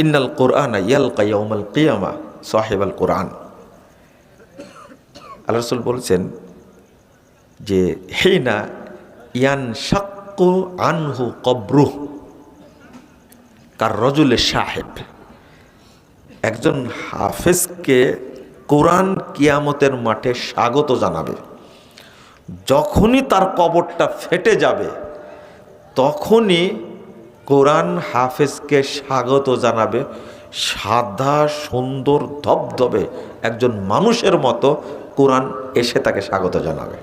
ইন্নাল কুরআনা ইয়ালকা ইয়াউমাল কিয়ামা সাহিবাল কুরআন। আল্লাহ রাসূল বলছেন যে হিনা ইয়ানশাক্কু আনহু কবরুহ কার রজুলে সাহেব, একজন হাফেজকে কোরআন কিয়ামতের মাঠে স্বাগত জানাবে। যখনই তার কবরটা ফেটে যাবে তখনই কোরআন হাফেজকে স্বাগত জানাবে। সাদা সুন্দর ধবধবে একজন মানুষের মতো কোরআন এসে তাকে স্বাগত জানাবে।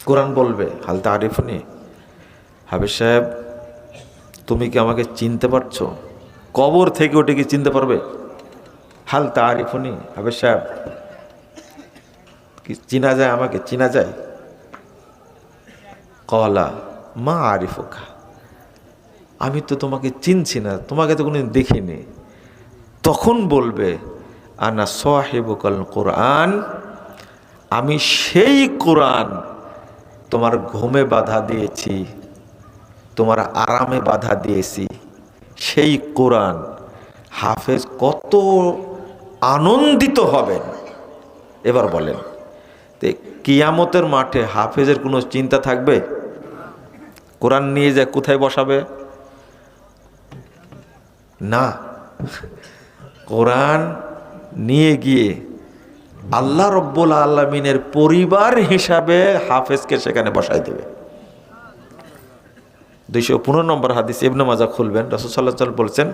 কোরআন বলবে, হাল তারিফুনি, হাফেজ সাহেব তুমি কি আমাকে চিনতে পারছো? কবর থেকে ওটা কি চিনতে পারবে? হাল তারিফুনি, হাফেজ সাহেব কি চিনা যায়, আমাকে চিনা যায়? কলা মা আরিফুকা, আমি তো তোমাকে চিনছি না, তোমাকে তো কোনোদিন দেখিনি। তখন বলবে আনা সাহিবুকাল কোরআন, আমি সেই কোরআন তোমার ঘুমে বাধা দিয়েছি, তোমার আরামে বাধা দিয়েছি, সেই কোরআন। হাফেজ কত আনন্দিত হবেন এবার বলেন। কিয়ামতের মাঠে হাফেজের কোনো চিন্তা থাকবে? কোরআন নিয়ে যায় কোথায় বসাবে? না, কোরআন নিয়ে গিয়ে আল্লাহ রব্বুল আলামিনের পরিবার হিসাবে হাফেজকে সেখানে বসাই দেবে। 215 নম্বর হাদিস, ইবনে মাজাহ খুলবেন, রাসূল সাল্লাল্লাহু আলাইহি ওয়াসাল্লাম বলছেন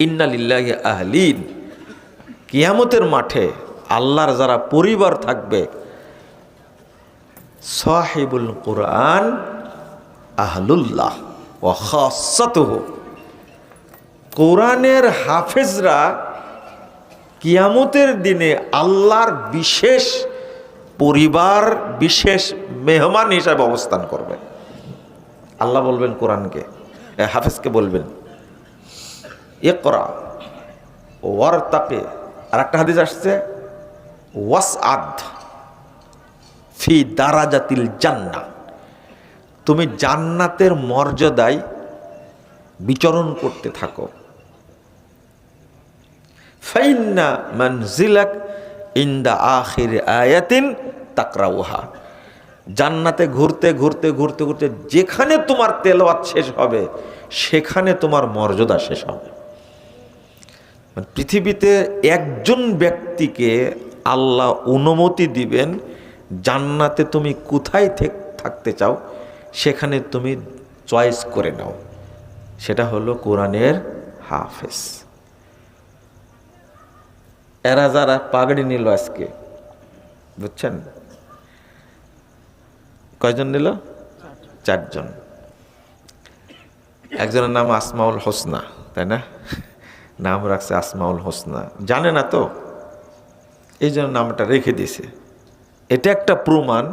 ইন্না লিল্লাহি আহলিন, কিয়ামতের মাঠে আল্লাহর যারা পরিবার থাকবে, সাহিবুল কোরআন আহলুল্লাহ ওয়া খাসাতুহু, কোরআনের হাফেজরা কিয়ামতের দিনে আল্লাহর বিশেষ পরিবার, বিশেষ মেহমান হিসাবে অবস্থান করবে। আল্লাহ বলবেন কোরআনকে, হাফেজকে বলবেন ইকরা ওয়ারতাকি। আর একটা হাদিস আসছে ওয়াসআদ ফি দারাজাতিল জান্নাহ, তুমি জান্নাতের মর্যাদায় বিচরণ করতে থাকো। ফাইন্না মানজিলাক ইনদা আখির আয়াতিন তাকরাউহা, জান্নাতে ঘুরতে ঘুরতে ঘুরতে ঘুরতে যেখানে তোমার তেলাওয়াত শেষ হবে সেখানে তোমার মর্যাদা শেষ হবে। পৃথিবীতে একজন ব্যক্তিকে আল্লাহ অনুমতি দিবেন, জান্নাতে তুমি কোথায় থাকতে চাও সেখানে তুমি চয়েস করে নাও, সেটা হলো কোরআনের হাফেজ। এরা যারা পাগড়ি নিল আজকে, বুঝছেন কয়জন নিল? 4 জন। একজনের নাম আসমাউল হোসনা, তাই না? নাম রাখছে আসমাউল হোসনা, জানে না তো এই জন্য নামটা রেখে দিয়েছে। এটা একটা প্রমাণ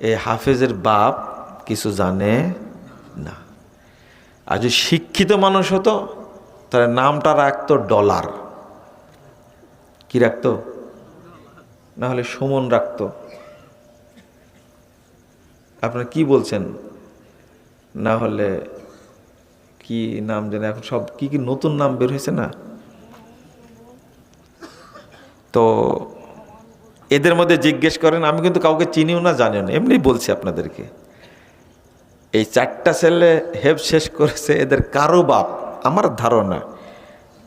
এই হাফেজের বাপ কিছু জানে না। আর যদি শিক্ষিত মানুষ হতো তাহলে নামটা রাখতো ডলার। কি রাখতো? না হলে সুমন রাখতো। আপনারা কি বলছেন? না হলে কি নাম জানে, এখন সব কি কি নতুন নাম বের হয়েছে না? তো এদের মধ্যে জিজ্ঞেস করেন, আমি কিন্তু কাউকে চিনিও না জানিও না, এমনি বলছি আপনাদেরকে। এই 4টা ছেলে হেফ শেষ করেছে, এদের কারো বাপ আমার ধারণা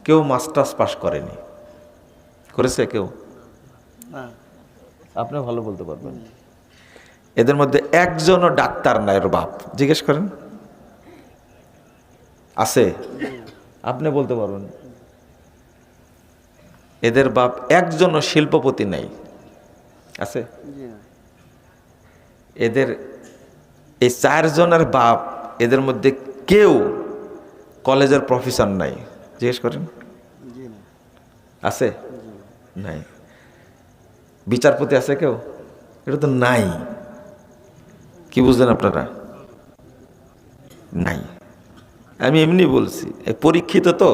কেউ মাস্টার্স পাস করেনি। করেছে কেউ? আপনি ভালো বলতে পারবেন। এদের মধ্যে একজনও ডাক্তার না, এর বাপ জিজ্ঞেস করেন আছে? আপনি বলতে পারবেন। এদের বাপ একজনও শিল্পপতি নাই, আছে? এদের এই 4 জনের বাপ, এদের মধ্যে কেউ কলেজের প্রফেসর নাই, জিজ্ঞেস করেন আছে? নাই। বিচারপতি আছে কেউ? এটা তো নাই। কি বুঝলেন আপনারা? নাই। আমি এমনি বলছি, পরীক্ষিত তো।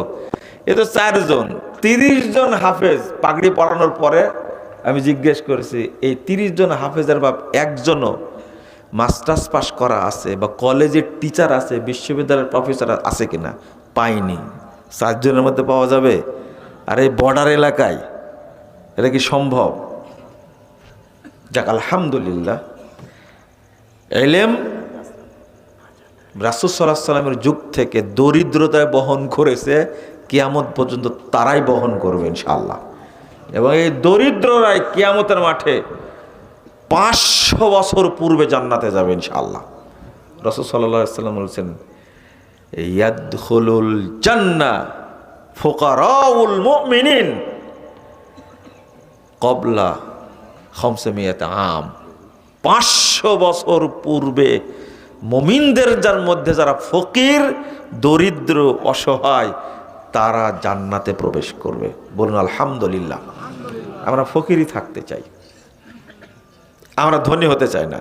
এ তো 4 জন, 30 জন হাফেজ পাগড়ি পরানোর পরে আমি জিজ্ঞেস করেছি এই 30 জন হাফেজের বাপ একজনও মাস্টার্স পাস করা আছে বা কলেজের টিচার আছে, বিশ্ববিদ্যালয়ের প্রফেসর আছে কিনা? পাইনি। 7 জনের মধ্যে পাওয়া যাবে? আর এই বর্ডার এলাকায় এটা কি সম্ভব? যাক, আলহামদুলিল্লাহ, ইলম রাসূল সাল্লাল্লাহু আলাইহি সাল্লামের যুগ থেকে দরিদ্রতায় বহন করেছে, কিয়ামত পর্যন্ত তারাই বহন করবে ইনশাআল্লাহ। এবং এই দরিদ্ররাই কিয়ামতের মাঠে 500 বছর পূর্বে জান্নাতে যাবে ইনশাআল্লাহ। রাসূল সাল্লাল্লাহু আলাইহি সাল্লাম বলেছেন, ইয়াদখুলুল জান্নাহ ফুকারাউল মুমিনিন ক্বাবলা 500 আম। 500 বছর পূর্বে মুমিনদের যার মধ্যে যারা ফকির, দরিদ্র, অসহায়, তারা জান্নাতে প্রবেশ করবে। বলুন আলহামদুলিল্লাহ। আমরা ফকিরই থাকতে চাই, আমরা ধনী হতে চাই না।